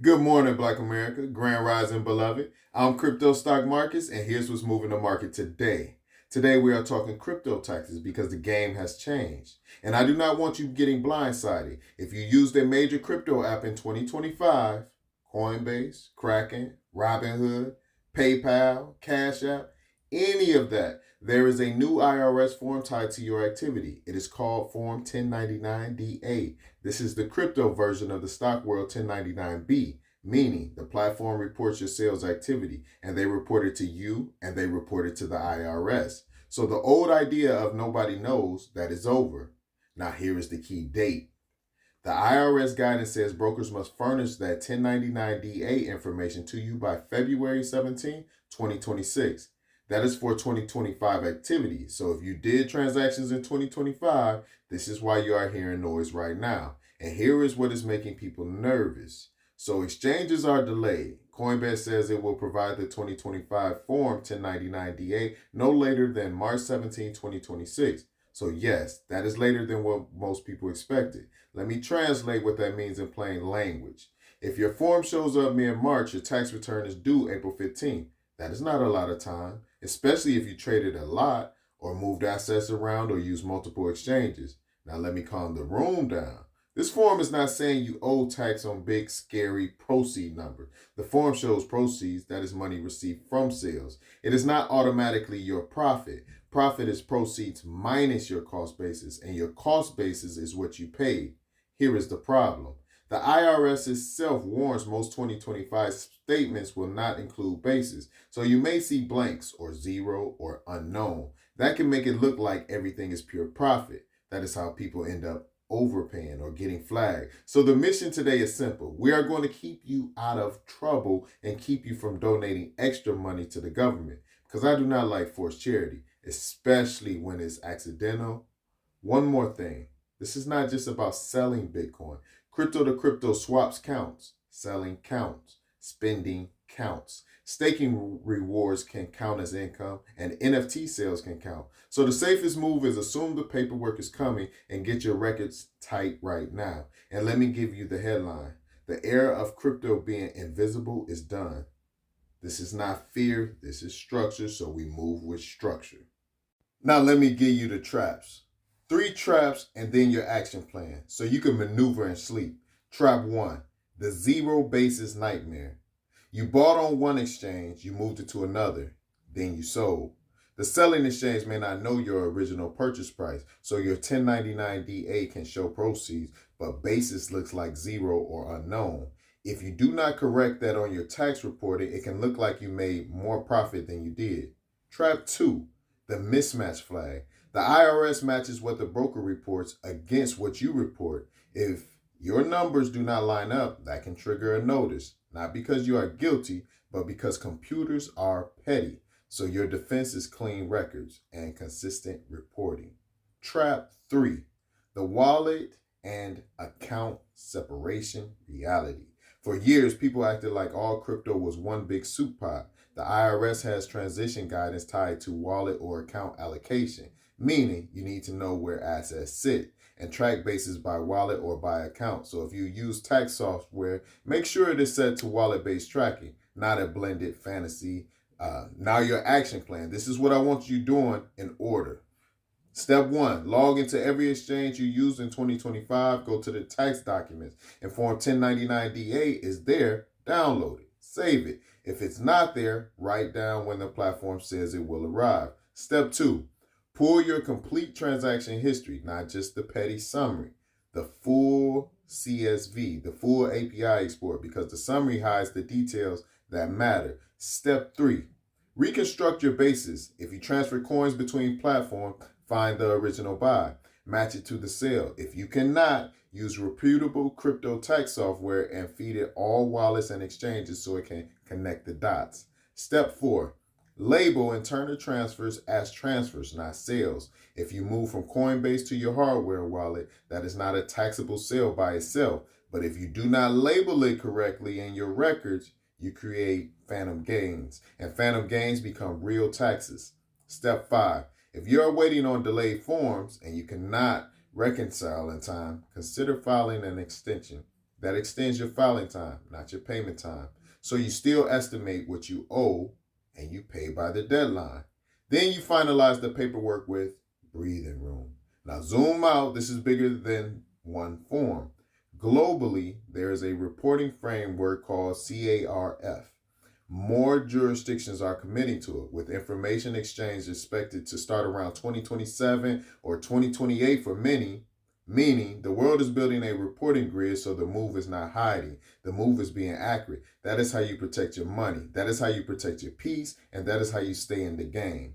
Good morning, Black America, Grand Rising Beloved. I'm CryptoStockMarcus, and here's what's moving the market today. Today, we are talking crypto taxes because the game has changed. And I do not want you getting blindsided. If you used a major crypto app in 2025, Coinbase, Kraken, Robinhood, PayPal, Cash App, any of that, there is a new IRS form tied to your activity. It is called Form 1099-DA. This is the crypto version of the stock world 1099-B, meaning the platform reports your sales activity and they report it to you and they report it to the IRS. So the old idea of nobody knows, that is over. Now here is the key date. The IRS guidance says brokers must furnish that 1099-DA information to you by February 17, 2026. That is for 2025 activity. So if you did transactions in 2025, this is why you are hearing noise right now. And here is what is making people nervous. So exchanges are delayed. Coinbase says it will provide the 2025 Form 1099-DA no later than March 17, 2026. So yes, that is later than what most people expected. Let me translate what that means in plain language. If your form shows up mid-March, your tax return is due April 15th. That is not a lot of time, especially if you traded a lot or moved assets around or used multiple exchanges. Now let me calm the room down. This form is not saying you owe tax on big, scary proceed number. The form shows proceeds, that is money received from sales. It is not automatically your profit. Profit is proceeds minus your cost basis, and your cost basis is what you paid. Here is the problem. The IRS itself warns most 2025 statements will not include basis. So you may see blanks or zero or unknown. That can make it look like everything is pure profit. That is how people end up overpaying or getting flagged. So the mission today is simple. We are going to keep you out of trouble and keep you from donating extra money to the government, because I do not like forced charity, especially when it's accidental. One more thing. This is not just about selling Bitcoin. Crypto to crypto swaps counts. Selling counts. Spending counts. Staking rewards can count as income, and NFT sales can count. So the safest move is assume the paperwork is coming and get your records tight right now. And let me give you the headline. The era of crypto being invisible is done. This is not fear, this is structure, so we move with structure. Now let me give you the traps. 3 traps and then your action plan so you can maneuver and sleep. Trap 1, the zero basis nightmare. You bought on one exchange, you moved it to another, then you sold. The selling exchange may not know your original purchase price, so your 1099-DA can show proceeds, but basis looks like zero or unknown. If you do not correct that on your tax reporting, it can look like you made more profit than you did. Trap 2, the mismatch flag. The IRS matches what the broker reports against what you report. If your numbers do not line up, that can trigger a notice, not because you are guilty, but because computers are petty. So your defense is clean records and consistent reporting. Trap 3, the wallet and account separation reality. For years, people acted like all crypto was one big soup pot. The IRS has transition guidance tied to wallet or account allocation, meaning you need to know where assets sit and track basis by wallet or by account. So if you use tax software, make sure it is set to wallet-based tracking, not a blended fantasy. Now your action plan. This is what I want you doing in order. Step 1, log into every exchange you use in 2025. Go to the tax documents and Form 1099-DA is there. Download it. Save it. If it's not there, write down when the platform says it will arrive. Step 2, pull your complete transaction history, not just the petty summary. The full CSV, the full API export, because the summary hides the details that matter. Step 3, reconstruct your basis. If you transfer coins between platforms, find the original buy. Match it to the sale. If you cannot, use reputable crypto tax software and feed it all wallets and exchanges so it can connect the dots. Step 4, label internal transfers as transfers, not sales. If you move from Coinbase to your hardware wallet, that is not a taxable sale by itself. But if you do not label it correctly in your records, you create phantom gains, and phantom gains become real taxes. Step 5, if you're waiting on delayed forms and you cannot reconcile in time, consider filing an extension. That extends your filing time, not your payment time. So you still estimate what you owe and you pay by the deadline. Then you finalize the paperwork with breathing room. Now zoom out. This is bigger than one form. Globally, there is a reporting framework called CARF. More jurisdictions are committing to it, with information exchange expected to start around 2027 or 2028 for many, meaning the world is building a reporting grid so the move is not hiding. The move is being accurate. That is how you protect your money. That is how you protect your peace, and that is how you stay in the game.